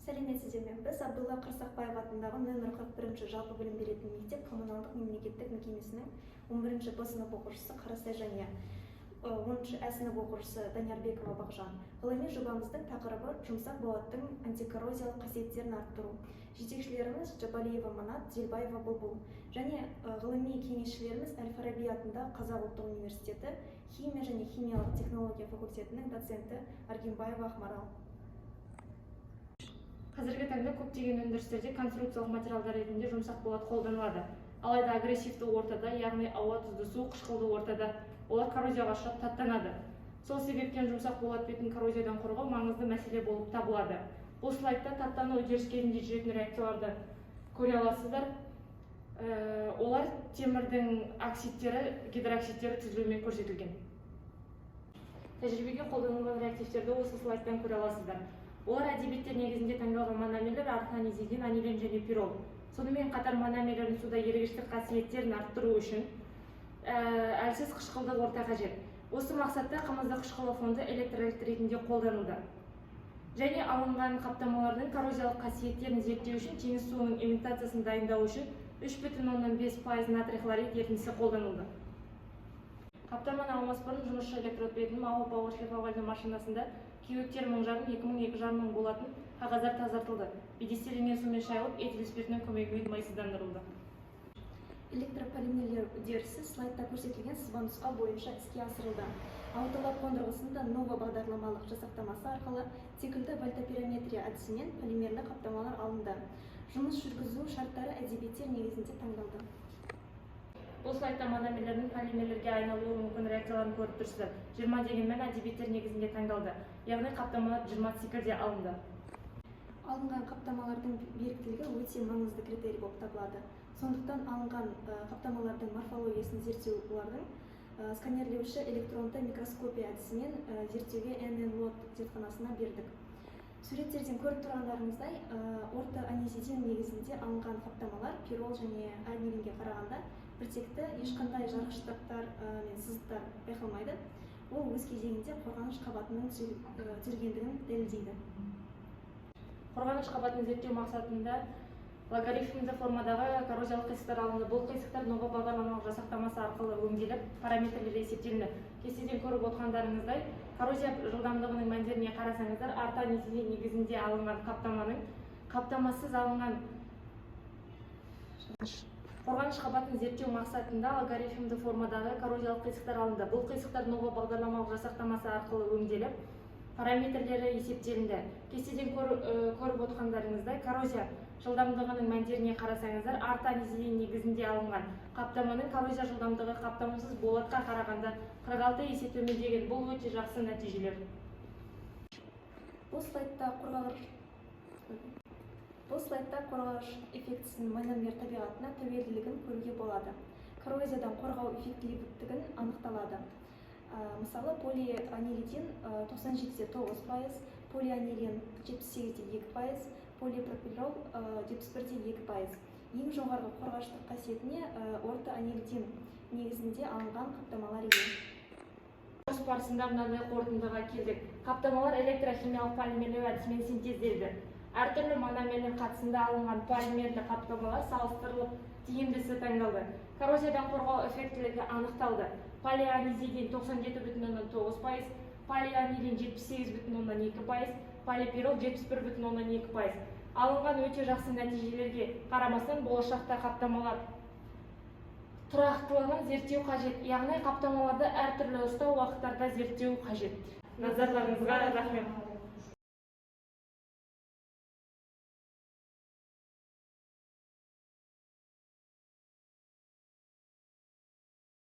Сәлеметсіздер ме? Біз Абдулла Қарсақбаев атындағы нөмір 41 жалпы білім беретін мектеп коммуналдық мемлекеттік мекемесінің 11 Б сынып оқушысы Қарасай Жания, 10 Ә сынып оқушысы Даниярбекова Бақжан. Ғылыми жобамыздың тақырыбы жұмсақ болаттың антикоррозиялық қасиеттерін арттыру. Жетекшілеріміз Жабалиева Манат, Зелбаева Бұлбұл және ғылыми кеңесшілеріміз Әл-Фараби атындағы Қазақ ұлттық университеті химия және химиялық технология факультетінің доценті Аргенбаева Ақмарал. Қазіргі таңда көптеген өндірістерде конструкциялық материалдар ретінде жұмсақ болат қолданылады. Алайда агрессивті ортада, яғни ауа, тұзды су, қышқылды ортада олар коррозияға ұшырап таттанады. Сол себептен жұмсақ болат бетін коррозиядан қорғау маңызды мәселе болып табылады. Бұл слайдта таттану үдеріс кезінде жүретін реакцияларды көре аласыздар. Олар темірдің оксидтері, гидроксидтері түзілуімен көрсетілген. Тәжірибеге қолданылған реактивтерді осы слайдтан көре аласыздар. Олар әдебиеттер негізінде таңдалған мономерлер артанизидин, анилин және пирол. Сонымен қатар мономерлердің суда ерігіштік қасиеттерін арттыру үшін әлсіз қышқылды орта қажет. Осы мақсатта қымызды қышқылы фонды электролит ретінде қолданылды. Және алынған қаптамалардың коррозиялық қасиеттерін зерттеу үшін теңіз суының имитациясын дайындау үшін 3,5% натрий хлорид ерітіндісі қолданылды. Қаптаманы алмас бұрын жұмысшы электрод бетінің ауа бауыр шлифовальды машинасында кеуектер 1000 жарым, 2000-2 мың болатын қағаздар тазартылды. Бедестелінген сумен шайылып, этил спиртінің көмегімен майсыздандырылды. Электрополимерлер үдерісі слайдта көрсетілген сызба нұсқа бойынша іске асырылды. Аутолап қондырғысында нова бағдарламалық жасақтамасы арқылы циклді вольтапирометрия әдісімен полимерлі қаптамалар алынды. Жұмыс жүргізу шарттары әдебиеттер негізінде таңдалды. Бұл слайдта мономерлердің полимерлерге айналуы мүмкін реакцияларын көріп тұрсыздар. 20 дегенмен әдебиеттер негізінде таңдалды. Яғни қаптамалар 20 циклде алынды. Алынған қаптамалардың беріктілігі өте маңызды критерий болып табылады. Сондықтан алынған қаптамалардың морфологиясын зерттеу олардың сканерлеуші электронды микроскопия әдісімен зерттеуге ННЛОТ зертханасына бердік. Суреттерден көріп тұрғандарыңыздай, орта анизидин негізінде алынған қаптамалар пирол және анилинге қарағанда біртекті ешқандай жарғыштықтар мен сызықтар байқалмайды. Ол өз кезегінде қорғаныш қабатының түзілгендігін дәлелдейді. Қорғаныш қабатын зерттеу мақсатында логарифмді формадағы коррозиялық қисықтар алынды. Бұл қисықтар нова бағдарламалық жасақтамасы арқылы өңделіп, параметрлері есептелінді. Кестеден көріп отырғандарыңыздай, коррозия жылдамдығының мәндеріне қарасаңыздар, артанизидин негізінде алынған қаптамасыз алынған қорғаныш қабатын зерттеу мақсатында логарифмді формадағы коррозиялық қисықтар алынды. Бұл қисықтар нова бағдарламалық жасақтамасы арқылы өңделіп, параметрлері есептелінді. Кестеден көріп отырғандарыңыздай, коррозия жылдамдығының мәндеріне қарасаңыздар, артанизидин негізінде алынған қаптаманың коррозия жылдамдығы қаптамасыз болатқа қарағанда 46 есе төмендеген. Бұл өте жақсы нәтижелер. Бұл слайдта қорғаныш эффектісінің мономер табиғатына тәуелділігін көруге болады. Коррозиядан қорғау эффектілігін анықталады. Мысалы, полианилидин 97,9%, полианилин 78,2%, полипропилол 71,2%. Ең жоғарғы қорғаныштық қасиетіне орта анилидин негізінде алынған қаптамалар ие. Жұмыс барысында мынадай қорытындыға келдік. Қаптамалар электрохимиялық полимерлеу әдісімен синтезделді. Әртүрлі мономерлер қатысында алынған полимерлі қаптамалар салыстырылып тиімдісі таңдалды. Коррозиядан қорғау эффектілігі анықталды. Полианизидин 97,9%, полианилин 78,2%, полипирол 71,2%. Алынған өте жақсы нәтижелерге қарамастан болашақта қаптамалар тұрақтылығын зерттеу қажет. Яғни қаптамаларды әртүрлі ұстау уақыттарда зерттеу қажет. Назарларыңызға рахмет.